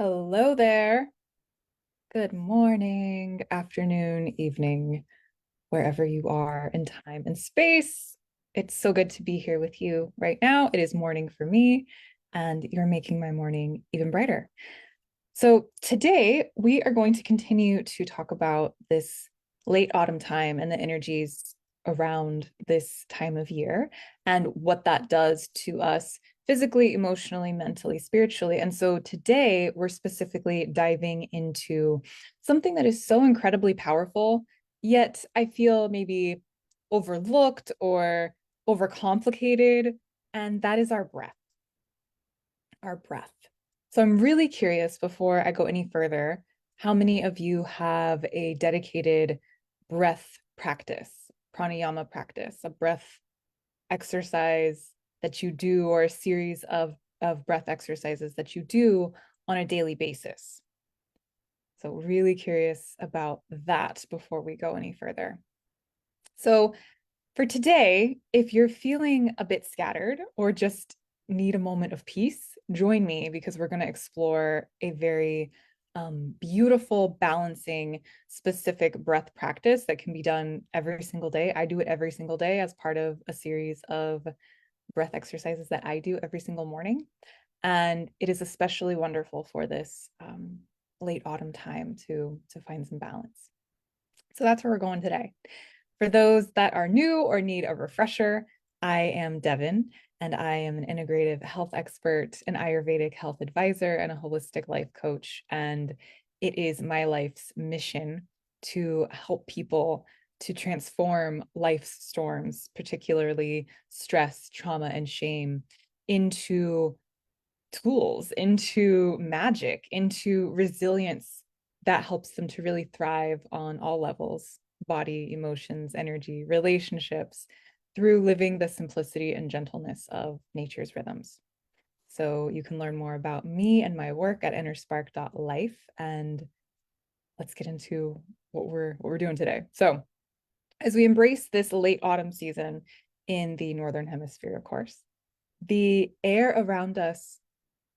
Hello there. Good morning, afternoon, evening, wherever you are in time and space. It's so good to be here with you right now. It is morning for me, and you're making my morning even brighter. So, today we are going to continue to talk about this late autumn time and the energies around this time of year and what that does to us physically, emotionally, mentally, spiritually. And so, today we're specifically diving into something that is so incredibly powerful, yet I feel maybe overlooked or overcomplicated, and that is our breath. So I'm really curious before I go any further, how many of you have a dedicated breath practice, pranayama practice, a breath exercise that you do, or a series of breath exercises that you do on a daily basis? So really curious about that before we go any further. So for today, if you're feeling a bit scattered or just need a moment of peace, join me because we're going to explore a very beautiful, balancing, specific breath practice that can be done every single day. I do it every single day as part of a series of breath exercises that I do every single morning. And it is especially wonderful for this late autumn time to find some balance. So that's where we're going today. For those that are new or need a refresher, I am Devin, and I am an integrative health expert, an Ayurvedic health advisor, and a holistic life coach. And it is my life's mission to help people to transform life's storms, particularly stress, trauma, and shame, into tools, into magic, into resilience that helps them to really thrive on all levels: body, emotions, energy, relationships, through living the simplicity and gentleness of nature's rhythms. So you can learn more about me and my work at InnerSpark.life. And let's get into what we're doing today. So as we embrace this late autumn season in the Northern Hemisphere, of course, the air around us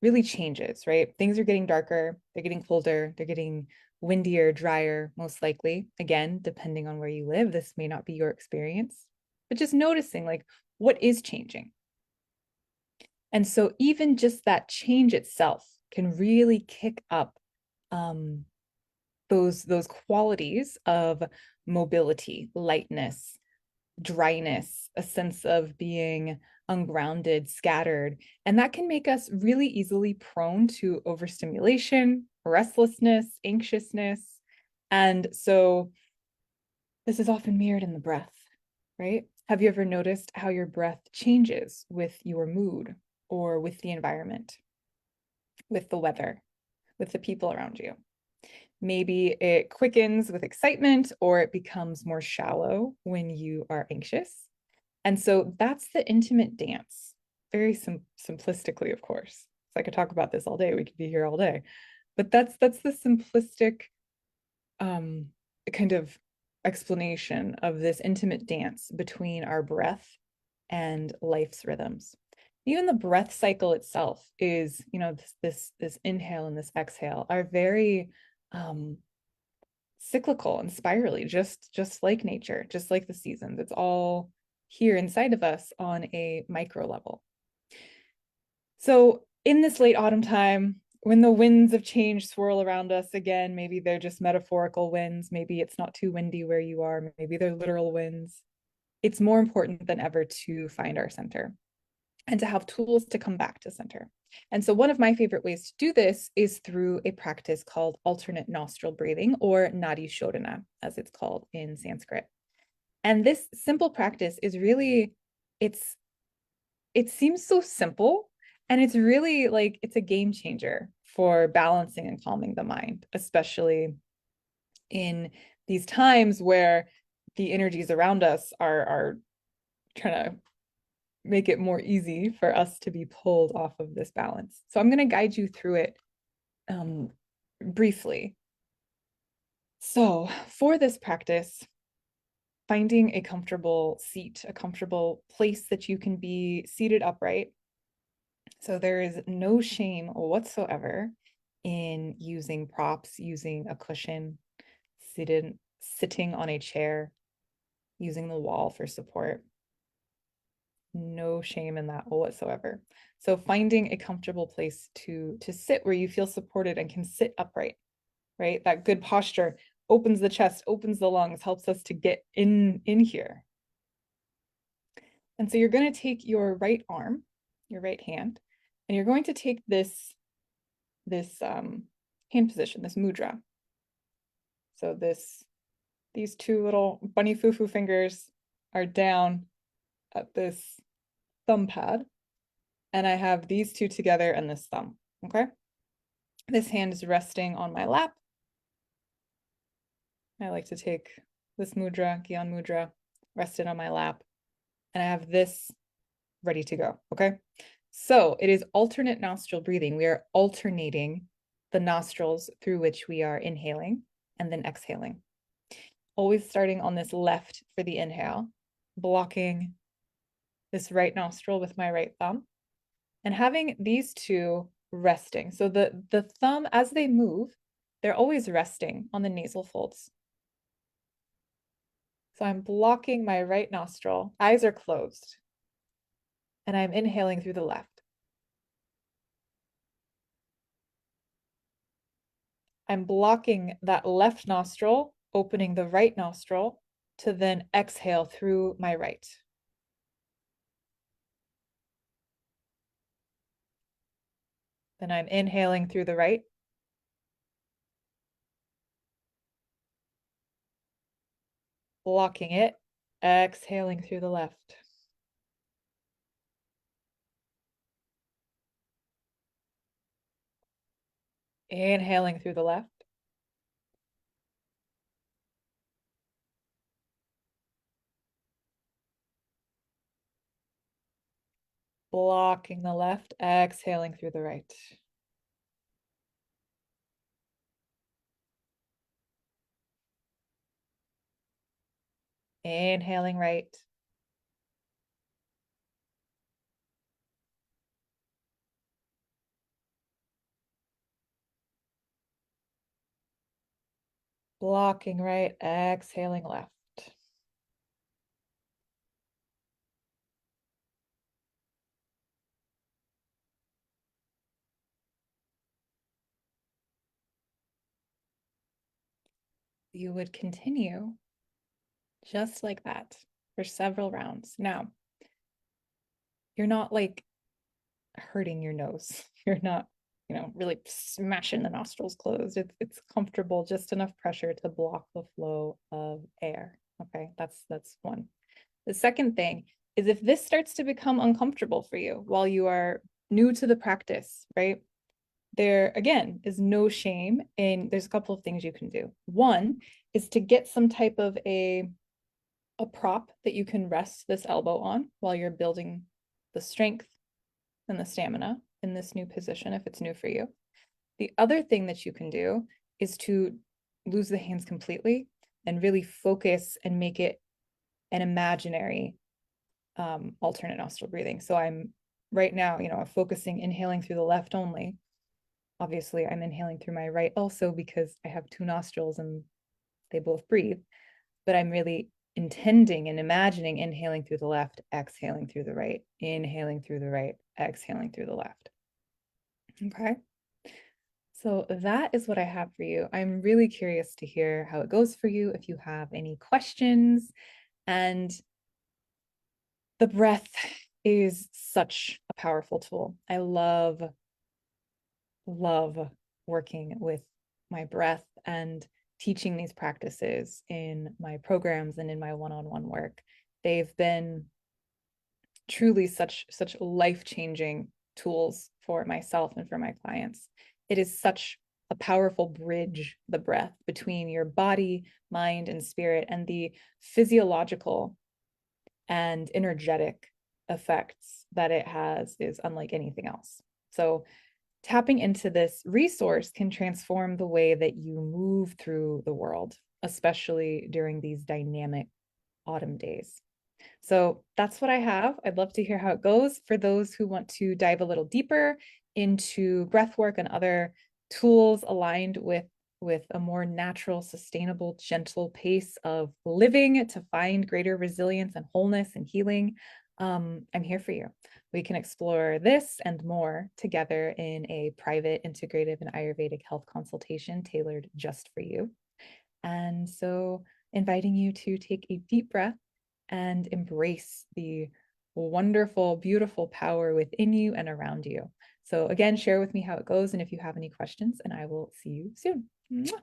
really changes, right? Things are getting darker, they're getting colder, they're getting windier, drier, most likely. Again, depending on where you live, this may not be your experience, but just noticing like what is changing. And so even just that change itself can really kick up um, those qualities of mobility, lightness, dryness, a sense of being ungrounded, scattered. And that can make us really easily prone to overstimulation, restlessness, anxiousness. And so this is often mirrored in the breath, right? Have you ever noticed how your breath changes with your mood or with the environment, with the weather, with the people around you? Maybe it quickens with excitement or it becomes more shallow when you are anxious. And so that's the intimate dance, very simplistically, of course. So I could talk about this all day. We could be here all day. But that's the simplistic um, kind of explanation of this intimate dance between our breath and life's rhythms. Even the breath cycle itself is, this inhale and this exhale are very cyclical and spirally, just like nature, just like the seasons. It's all here inside of us on a micro level. So in this late autumn time, when the winds of change swirl around us again, maybe they're just metaphorical winds, maybe it's not too windy where you are, maybe they're literal winds. It's more important than ever to find our center and to have tools to come back to center. And so one of my favorite ways to do this is through a practice called alternate nostril breathing, or Nadi Shodhana, as it's called in Sanskrit. And this simple practice is really, it seems so simple, and it's really like it's a game changer for balancing and calming the mind, especially in these times where the energies around us are trying to make it more easy for us to be pulled off of this balance. So I'm going to guide you through it briefly. So for this practice, finding a comfortable seat, a comfortable place that you can be seated upright. So there is no shame whatsoever in using props, using a cushion, sitting on a chair, using the wall for support. No shame in that whatsoever. So finding a comfortable place to sit where you feel supported and can sit upright, right? That good posture opens the chest, opens the lungs, helps us to get in here. And so you're going to take your right arm, your right hand, and you're going to take this hand position, this mudra. So these two little bunny foo-foo fingers are down at this thumb pad, and I have these two together and this thumb, okay? This hand is resting on my lap. I like to take this mudra, Gyan mudra, rested on my lap, and I have this ready to go, okay? So it is alternate nostril breathing. We are alternating the nostrils through which we are inhaling and then exhaling. Always starting on this left for the inhale, blocking this right nostril with my right thumb, and having these two resting. So the thumb, as they move, they're always resting on the nasal folds. So I'm blocking my right nostril, eyes are closed, and I'm inhaling through the left. I'm blocking that left nostril, opening the right nostril to then exhale through my right. Then I'm inhaling through the right. Blocking it, exhaling through the left. Inhaling through the left. Blocking the left, exhaling through the right. Inhaling right. Blocking right, exhaling left. You would continue just like that for several rounds. Now, you're not like hurting your nose. You're not, really smashing the nostrils closed. It's comfortable, just enough pressure to block the flow of air. Okay, that's one. The second thing is, if this starts to become uncomfortable for you while you are new to the practice, right? There again is no shame in, there's a couple of things you can do. One is to get some type of a prop that you can rest this elbow on while you're building the strength and the stamina in this new position, if it's new for you. The other thing that you can do is to lose the hands completely and really focus and make it an imaginary alternate nostril breathing. So I'm right now, I'm focusing, inhaling through the left only. Obviously, I'm inhaling through my right also because I have two nostrils and they both breathe, but I'm really intending and imagining inhaling through the left, exhaling through the right, inhaling through the right, exhaling through the left. Okay. So that is what I have for you. I'm really curious to hear how it goes for you, if you have any questions. And the breath is such a powerful tool. I love working with my breath and teaching these practices in my programs and in my one-on-one work. They've been truly such life-changing tools for myself and for my clients. It is such a powerful bridge, the breath, between your body, mind, and spirit, and the physiological and energetic effects that it has is unlike anything else. So tapping into this resource can transform the way that you move through the world, especially during these dynamic autumn days. So that's what I have. I'd love to hear how it goes for those who want to dive a little deeper into breath work and other tools aligned with a more natural, sustainable, gentle pace of living to find greater resilience and wholeness and healing, I'm here for you. We can explore this and more together in a private, integrative, and Ayurvedic health consultation tailored just for you. And so, inviting you to take a deep breath and embrace the wonderful, beautiful power within you and around you. So, again, share with me how it goes and if you have any questions, and I will see you soon. Mwah.